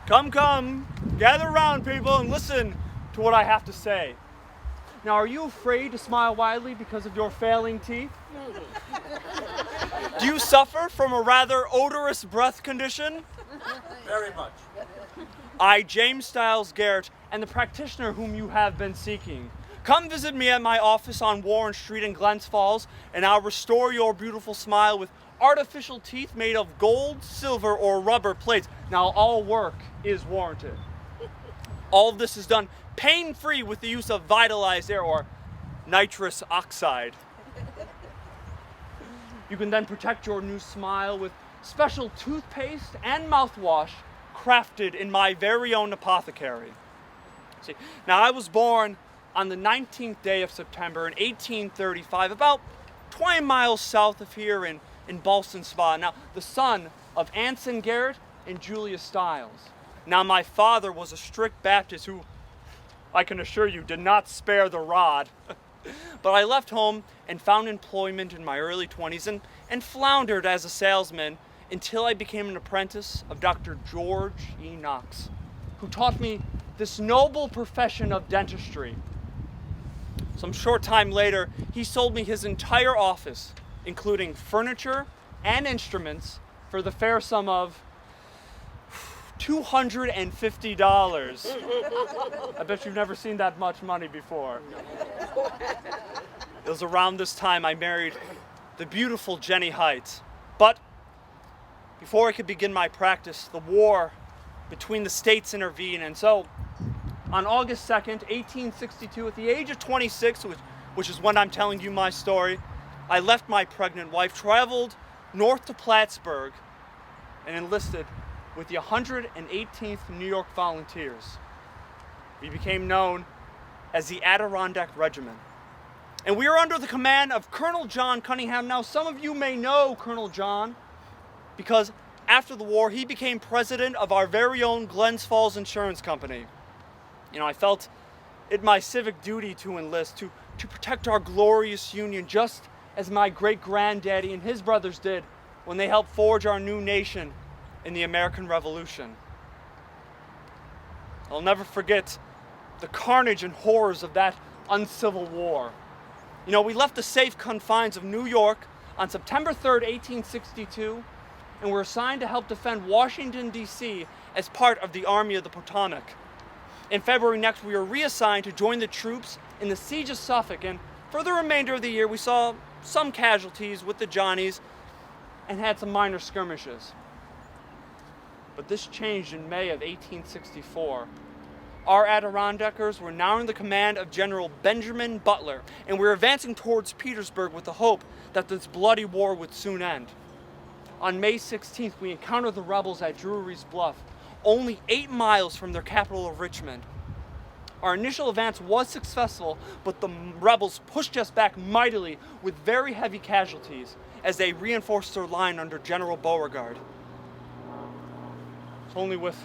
Come, gather around, people, and listen to what I have to say. Now, are you afraid to smile widely because of your failing teeth? Do you suffer from a rather odorous breath condition? Very much. I, James Styles Garrett, am the practitioner whom you have been seeking. Come visit me at my office on Warren Street in Glens Falls, and I'll restore your beautiful smile with artificial teeth made of gold, silver, or rubber plates. Now, all work is warranted. All of this is done pain-free with the use of vitalized air, or nitrous oxide. You can then protect your new smile with special toothpaste and mouthwash crafted in my very own apothecary. See, now I was born on the 19th day of September in 1835, about 20 miles south of here in Ballston Spa. Now, the son of Anson Garrett and Julia Stiles. Now, my father was a strict Baptist who, I can assure you, did not spare the rod. But I left home and found employment in my early 20s and floundered as a salesman until I became an apprentice of Dr. George E. Knox, who taught me this noble profession of dentistry. Some short time later, he sold me his entire office, including furniture and instruments, for the fair sum of $250. I bet you've never seen that much money before. It was around this time I married the beautiful Jenny Heights. But before I could begin my practice, the war between the states intervened, and so on August 2nd, 1862, at the age of 26, which is when I'm telling you my story, I left my pregnant wife, traveled north to Plattsburgh, and enlisted with the 118th New York Volunteers. We became known as the Adirondack Regiment. And we are under the command of Colonel John Cunningham. Now, some of you may know Colonel John because after the war, he became president of our very own Glens Falls Insurance Company. You know, I felt it my civic duty to enlist, to protect our glorious Union, just as my great-granddaddy and his brothers did when they helped forge our new nation in the American Revolution. I'll never forget the carnage and horrors of that uncivil war. You know, we left the safe confines of New York on September 3rd, 1862, and were assigned to help defend Washington, D.C. as part of the Army of the Potomac. In February next, we were reassigned to join the troops in the siege of Suffolk, and for the remainder of the year, we saw some casualties with the Johnnies and had some minor skirmishes. But this changed in May of 1864. Our Adirondackers were now in the command of General Benjamin Butler, and we were advancing towards Petersburg with the hope that this bloody war would soon end. On May 16th, we encountered the rebels at Drury's Bluff, only 8 miles from their capital of Richmond. Our initial advance was successful, but the rebels pushed us back mightily with very heavy casualties as they reinforced their line under General Beauregard. It's only with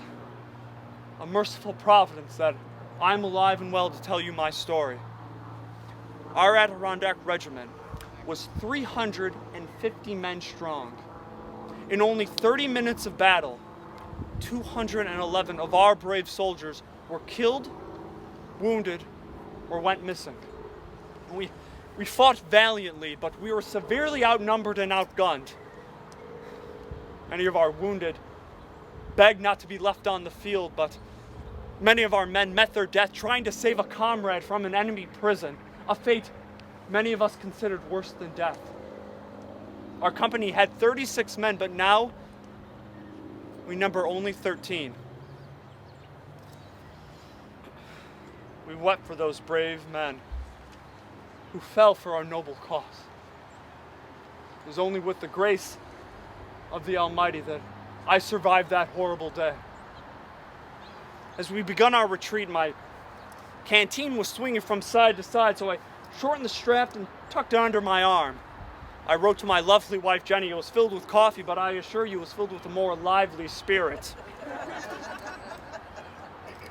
a merciful providence that I'm alive and well to tell you my story. Our Adirondack Regiment was 350 men strong. In only 30 minutes of battle, 211 of our brave soldiers were killed, wounded, or went missing. We fought valiantly, but we were severely outnumbered and outgunned. Many of our wounded begged not to be left on the field, but many of our men met their death trying to save a comrade from an enemy prison, a fate many of us considered worse than death. Our company had 36 men, but now we number only 13. We wept for those brave men who fell for our noble cause. It was only with the grace of the Almighty that I survived that horrible day. As we begun our retreat, my canteen was swinging from side to side, so I shortened the strap and tucked it under my arm. I wrote to my lovely wife, Jenny. It was filled with coffee, but I assure you it was filled with a more lively spirit.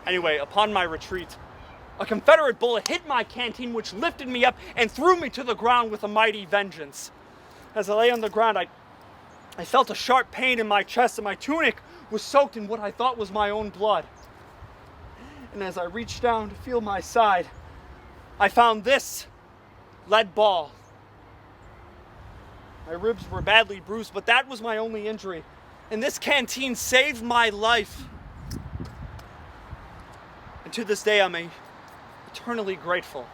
Anyway, upon my retreat, a Confederate bullet hit my canteen, which lifted me up and threw me to the ground with a mighty vengeance. As I lay on the ground, I felt a sharp pain in my chest, and my tunic was soaked in what I thought was my own blood. And as I reached down to feel my side, I found this lead ball. My ribs were badly bruised, but that was my only injury. And this canteen saved my life. And to this day, I'm eternally grateful.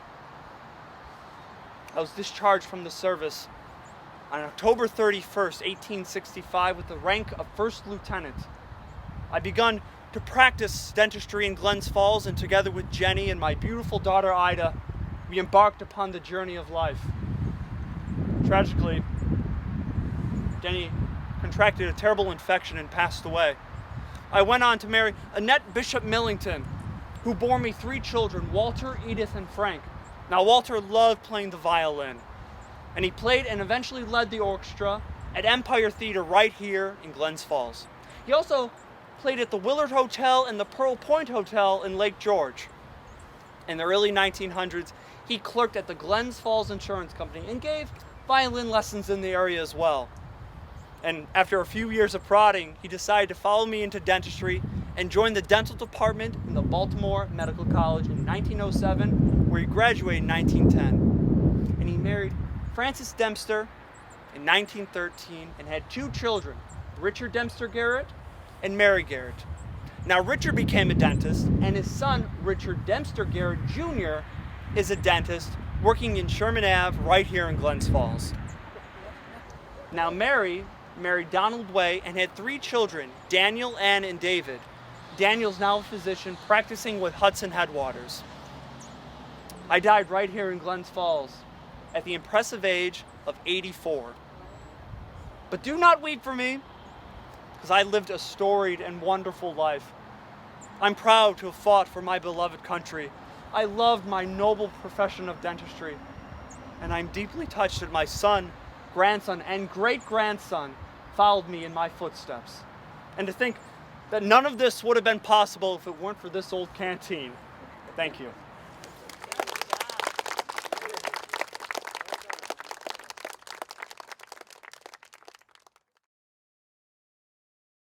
I was discharged from the service on October 31st, 1865, with the rank of first lieutenant. I begun to practice dentistry in Glens Falls, and together with Jenny and my beautiful daughter Ida, we embarked upon the journey of life. Tragically, Jenny contracted a terrible infection and passed away. I went on to marry Annette Bishop Millington, who bore me 3 children, Walter, Edith, and Frank. Now, Walter loved playing the violin, and he played and eventually led the orchestra at Empire Theater right here in Glens Falls. He also played at the Willard Hotel and the Pearl Point Hotel in Lake George. In the early 1900s, he clerked at the Glens Falls Insurance Company and gave violin lessons in the area as well. And after a few years of prodding, he decided to follow me into dentistry and joined the dental department in the Baltimore Medical College in 1907, where he graduated in 1910. And he married Frances Dempster in 1913 and had 2 children, Richard Dempster Garrett and Mary Garrett. Now, Richard became a dentist, and his son, Richard Dempster Garrett Jr., is a dentist working in Sherman Ave right here in Glens Falls. Now, Mary married Donald Way and had 3 children, Daniel, Ann, and David. Daniel's now a physician practicing with Hudson Headwaters. I died right here in Glens Falls at the impressive age of 84. But do not weep for me, because I lived a storied and wonderful life. I'm proud to have fought for my beloved country. I loved my noble profession of dentistry, and I'm deeply touched that my son, grandson, and great-grandson followed me in my footsteps. And to think that none of this would have been possible if it weren't for this old canteen. Thank you.